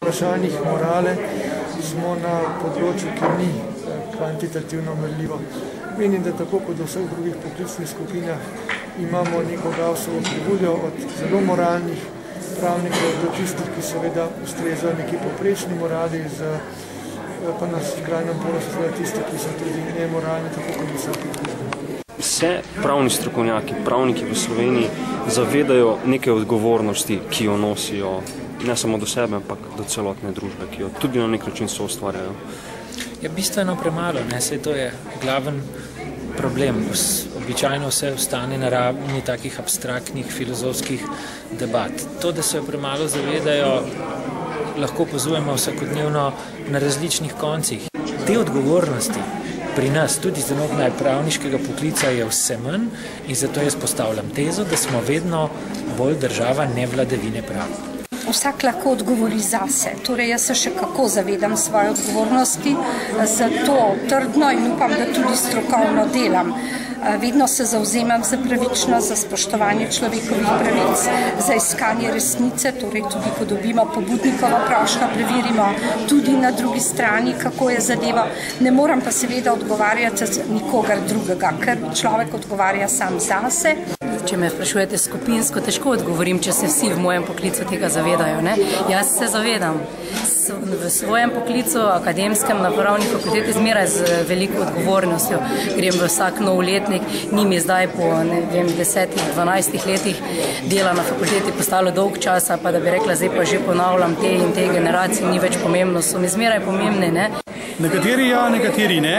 vprašanjih morale smo na področju, ki ni kvantitativno merljivo. Menim, da tako kot v vseh drugih poklicnih skupinah imamo neko Gaussovo krivuljo od zelo moralnih pravnikov do tistih, ki seveda ustrezajo neki povprečni morali, pa na skrajnem polu so seveda tisti, ki so tudi nemoralni, tako kot vsaki družbi. Se pravni strokovnjaki, pravniki v Sloveniji zavedajo neke odgovornosti, ki jo nosijo ne samo do sebe, ampak do celotne družbe, ki jo tudi na nek način soustvarjajo? Ja, bistveno premalo, saj to je glaven problem. Običajno vse ostane na ravni takih abstraktnih filozofskih debat. To, da se jo premalo zavedajo, lahko opazujemo vsakodnevno na različnih koncih. Te odgovornosti pri nas, tudi znotraj pravniškega poklica, je vse manj in zato jaz postavljam tezo, da smo vedno bolj država nevladavine prava. Vsak lahko odgovori zase. Torej, jaz se še kako zavedam svoje odgovornosti, zato trdno in upam, da tudi strokovno delam. Vedno se zavzemam za pravičnost, za spoštovanje človekovih pravic, za iskanje resnice, torej tudi, ko dobimo pobudnikovo prošnjo, preverimo tudi na drugi strani, kako je zadeva. Ne moram pa seveda odgovarjati za nikogar drugega, ker človek odgovarja sam zase. Če me sprašujete skupinsko, težko odgovorim, če se vsi v mojem poklicu tega zavedajo. Jaz se zavedam. V svojem poklicu, akademskem, na pravni fakulteti, zmeraj z veliko odgovornostjo. Grem v vsak nov letnik, ni mi zdaj po 10-12 letih dela na fakulteti postalo dolg časa, pa da bi rekla, zdaj pa že ponavljam te in te generacije, ni več pomembno, so mi zmeraj pomembne. Nekateri ja, nekateri ne.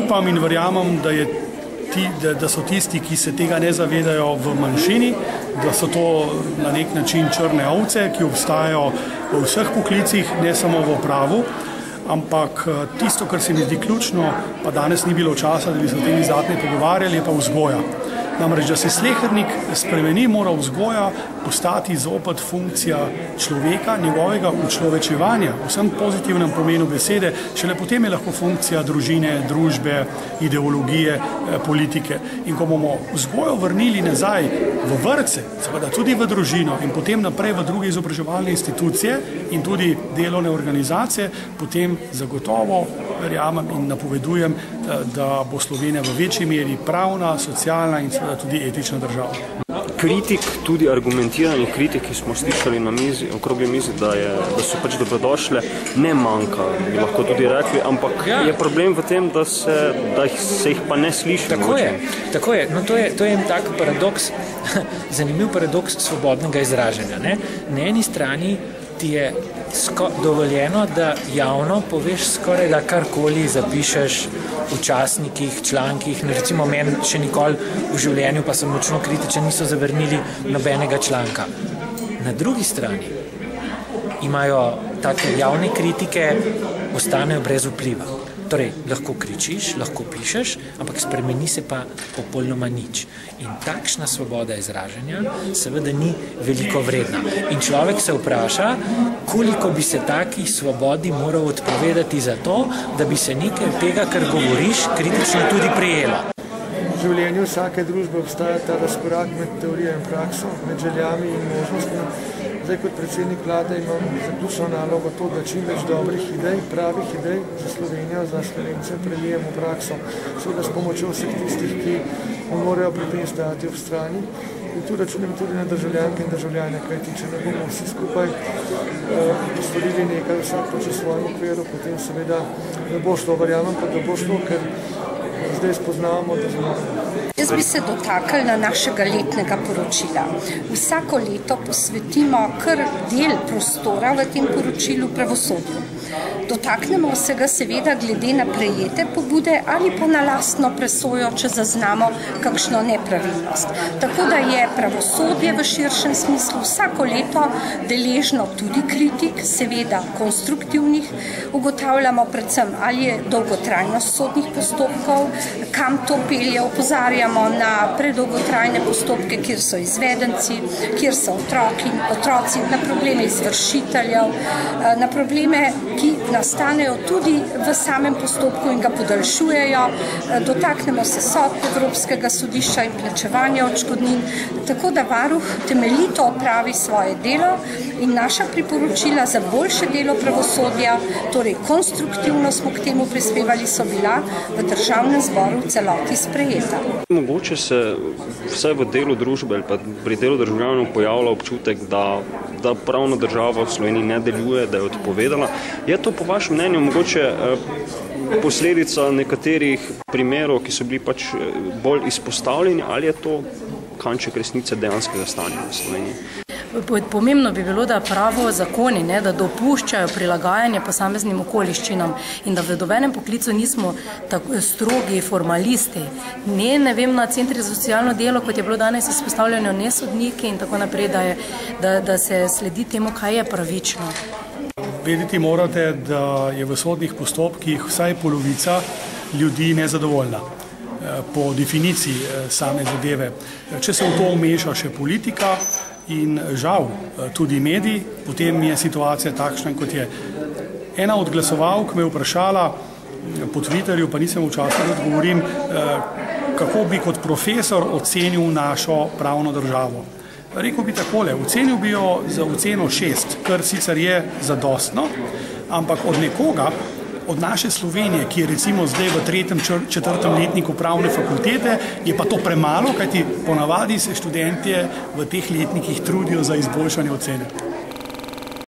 Upam in verjamem, da so tisti, ki se tega ne zavedajo, v manjšini, da so to na nek način črne ovce, ki obstajajo v vseh poklicih, ne samo v pravu, ampak tisto, kar se mi zdi ključno, pa danes ni bilo časa, da bi se o tem izdatno pogovarjali, je pa vzgoja. Namreč, da se slehernik spremeni, mora vzgoja postati zopet funkcija človeka, njegovega učlovečevanja, v vsem pozitivnem pomenu besede, šele potem je lahko funkcija družine, družbe, ideologije, politike. In ko bomo vzgojo vrnili nazaj v vrtce, seveda tudi v družino in potem naprej v druge izobraževalne institucije in tudi delovne organizacije, potem zagotovo verjamem in napovedujem, da bo Slovenija v večji meri pravna, socialna in tudi etična država. Kritik, tudi argumentirani kritik, ki smo slišali na mizi, okrogli mizi, da so pač dobrodošle, ne manjka, bi lahko tudi rekli, ampak je problem v tem, da se jih pa ne sliši. Tako je. No, to je en tak paradoks, zanimiv paradoks svobodnega izražanja. Na eni strani ti je dovoljeno, da javno poveš skoraj da karkoli zapišeš v časnikih, člankih. Recimo meni še nikoli v življenju, pa sem močno kritičen, niso zavrnili nobenega članka. Na drugi strani imajo take javne kritike, ostanejo brez vpliva. Torej, lahko kričiš, lahko pišeš, ampak spremeni se pa popolnoma nič. In takšna svoboda izražanja seveda ni veliko vredna. In človek se vpraša, koliko bi se taki svobodi moral odpovedati za to, da bi se nekaj tega, kar govoriš, kritično tudi prijelo. V življenju vsake družbe obstaja ta razkorak med teorijo in prakso, med željami in možnostmi. Zdaj, kot predsednik vlade imam zaključno nalogo to, da čim več dobrih idej, pravih idej za Slovenijo, za Slovence prelijem v prakso, seveda s pomočjo vseh tistih, ki morajo pri tem stajati ob strani. In tu računam tudi na državljanke in državljane, kajti če ne bomo vsi skupaj storili nekaj, vsak po svojem okviru, potem seveda ne bo šlo, verjamem pa, da bo šlo, ker zdaj spoznavamo, da zmagamo. Jaz bi se dotaknila našega letnega poročila. Vsako leto posvetimo kar del prostora v tem poročilu pravosodju. Dotaknemo se ga seveda glede na prejete pobude ali pa na lastno presojo, če zaznamo kakšno nepravilnost. Tako da je pravosodje v širšem smislu vsako leto deležno tudi kritik, seveda konstruktivnih. Ugotavljamo predvsem, ali je dolgotrajnost sodnih postopkov, kam to pelje, opozarjamo na predolgotrajne postopke, kjer so izvedenci, kjer so otroci, na probleme izvršiteljev, na probleme, ki nastanejo tudi v samem postopku in ga podaljšujejo. Dotaknemo se sodb Evropskega sodišča in plačevanja odškodnin, tako da varuh temeljito opravi svoje delo in naša priporočila za boljše delo pravosodja, torej konstruktivno smo k temu prispevali, so bila v Državnem zboru v celoti sprejeta. Mogoče se vsaj v delu družbe ali pa pri delu državljanov pojavlja občutek, da pravna država v Sloveniji ne deluje, da je odpovedala. Je to po vašem mnenju mogoče posledica nekaterih primerov, ki so bili pač bolj izpostavljeni, ali je to kanček resnice dejanskega stanja v Sloveniji? Pomembno bi bilo, da pravo zakoni, da dopuščajo prilagajanje posameznim okoliščinam in da v nobenem poklicu nismo tako strogi formalisti. Ne vem, na centri za socialno delo, kot je bilo danes izpostavljeno, ne sodniki in tako naprej, da se sledi temu, kaj je pravično. Vedeti morate, da je v sodnih postopkih vsaj polovica ljudi nezadovoljna po definiciji same zadeve. Če se v to vmeša še politika in žal tudi mediji, potem je situacija takšna, kot je. Ena od glasovalk me je vprašala po Twitterju, pa nisem v času, da odgovorim, kako bi kot profesor ocenil našo pravno državo. Rekel bi takole, ocenil bi jo za oceno 6, kar sicer je zadostno, ampak od nekoga, od naše Slovenije, ki je recimo zdaj v 3., 4. letniku pravne fakultete, je pa to premalo, kajti ponavadi se študentje v teh letnikih trudijo za izboljšanje ocene.